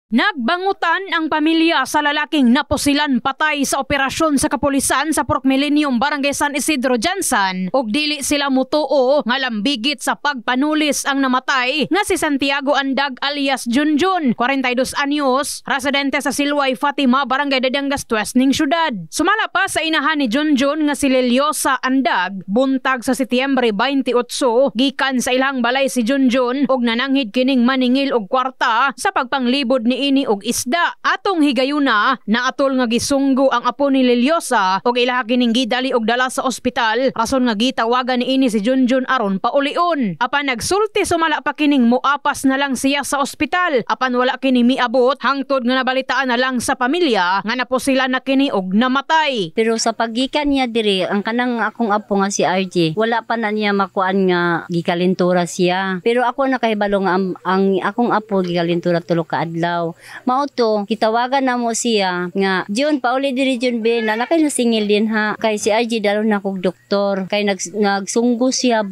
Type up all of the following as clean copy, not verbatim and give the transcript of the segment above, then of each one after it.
Nagbangutan ang pamilya sa lalaking napusilan patay sa operasyon sa kapulisan sa Purok Millennium, Barangay San Isidro, Jansan, ug dili sila mutuo nga lambigit sa pagpanulis ang namatay nga si Santiago Andag alias Junjun, 42 anyos, residente sa Silway, Fatima, Barangay Dadangas, Tues ning syudad. Sumala pa sa inahan ni Junjun nga si Leliosa Andag, buntag sa Setyembre 28, gikan sa ilang balay si Junjun ug nananghid kining maningil og kwarta sa pagpanglibod ni ini og isda. Atong higayuna naatol nga gisunggo ang apo ni Leliosa og ilaha kining gidali og dala sa ospital, rason nga gitawagan ni ini si Junjun aron paulion. Apan nagsulti sumala pa kining muapas na lang siya sa ospital, apan wala kini miabot hangtod nga nabalitaan na lang sa pamilya nga naposila na kini og namatay. Pero sa paggikan niya diri ang kanang akong apo nga si RJ, wala pa na niya makuan nga gikalintura siya. Pero ako nakahibalo nga ang akong apo gikalintura tulo ka adlaw. Mao to gitawagan namo siya nga Jun pauli diri Jun be na nakay nasingil din ha kay si RJ dalon na kog doktor kay nagsunggo siya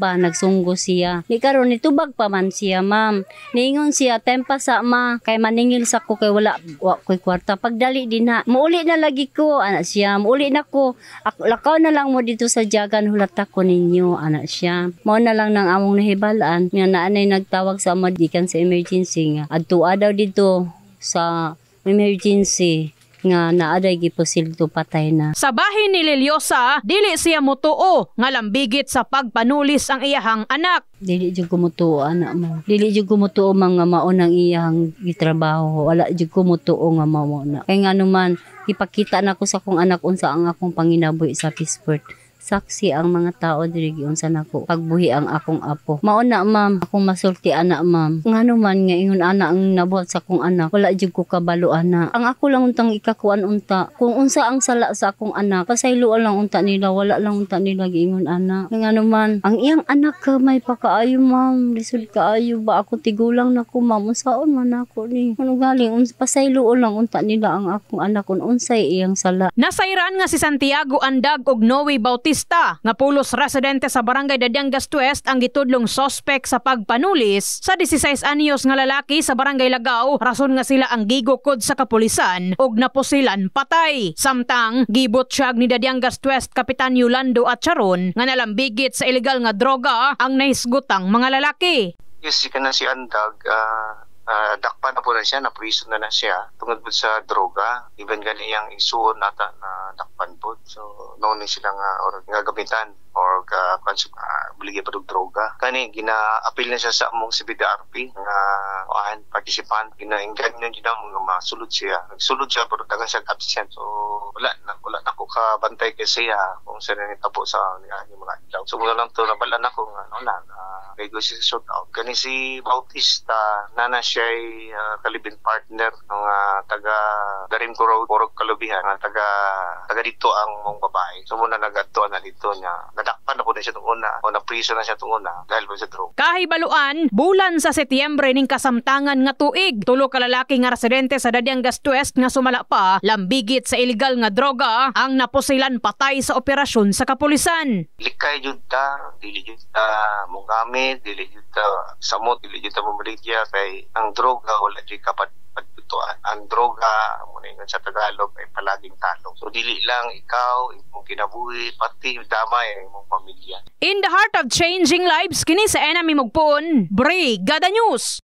ni karon nitubag pa man siya ma'am, niingon siya tempa sa ma kay maningil sa ko kay wala koy kwarta pagdali din ha muuli na lagi ko ana siya muuli na ko lakaw na lang mo dito sa Jagan hulata ko ninyo ana siya. Mao na lang nang among nahibalaan nga naanay nagtawag sa amadikan sa emergency nga adtua daw dito sa emergency nga naaday giposilto patay na. Sa bahin ni Leliosa, dili siya mutuo nga lambigit sa pagpanulis ang iyahang anak. Dili jud kumutuo anak mo. Dili jud kumutuo mga maon ang iyang gitrabaho. Wala jud kumutuo nga mao na. Kay nganuman ipakita nako sa akong anak unsa ang akong panginabuhi sa Pisport. Saksi ang mga tao diri giunsa nako pagbuhi ang akong apo. Mao na ma'am, akong masulti anak ma'am. Ngano man nga ingon ana ang nabuhat sa akong anak, wala jud ko kabalo ana. Ang ako lang untang ikakuan unta. Kung unsa ang sala sa akong anak, pasayloan lang unta nila, wala lang unta nila giingon ana. Ngano man, ang iyang anak ka may pakaayo ma'am, lisod kaayo ba ako tigulang nako ma'am, unsaon man ako ni. Ano galing pasayloon lang unta nila ang akong anak kun unsay iyang sala. Nasayran nga si Santiago Andag og Noe Bautista nga pulos residente sa Barangay Dadangas West ang gitudlong sospek sa pagpanulis sa 16 anyos nga lalaki sa Barangay Lagaw, rason nga sila ang gigukod sa kapulisan og naposilan patay. Samtang gibot siyag ni Dadangas West Kapitan Yolando Atcharon nga nalambigit sa illegal nga droga ang nahisgutang mga lalaki. Yes, si Andag dakpa na po na siya, na-prison na siya tungod po sa droga. Even ganiyang isuon nata na dakpan po. So, noon silang nga gamitan or biligay pa ng droga. Kani, gina-appeal na siya sa among CBDRP nga participant. Gina-enggan nyo din ang mga masulod siya. Nagsulod siya pero dagang siya absent. So, wala na ko kabantay kasi kung saan na nitapo sa mga ilaw. So, mula lang ito, nabalan ako nga kay go si sort out. Kani si Bautista, nana siya ay kalibin partner ng taga Darimco Road, Porog Kalubihan, taga dito ang mong babae. So muna nagatuan na dito niya. Nadakpan na po na siya itong una o na-prison na siya itong una dahil po sa droga. Kahibaluan, bulan sa Setyembre ning kasamtangan nga tuig, tulo ka lalaki nga residente sa Dadangas West nga sumala pa, lambigit sa illegal nga droga ang naposilan patay sa operasyon sa kapulisan. Likay jud ta, dili jud ta mungami, dili jud ta samot, dili jud ta mamarigya kay ang droga wala jud kapagtutuan. Ang droga muna yung sa Tagalog ay palaging talo. So dili lang ikaw, imong kinabuhi, pati damay ang imong pamilya. In the heart of changing lives, kini sa enemy mugpon, Brigada News.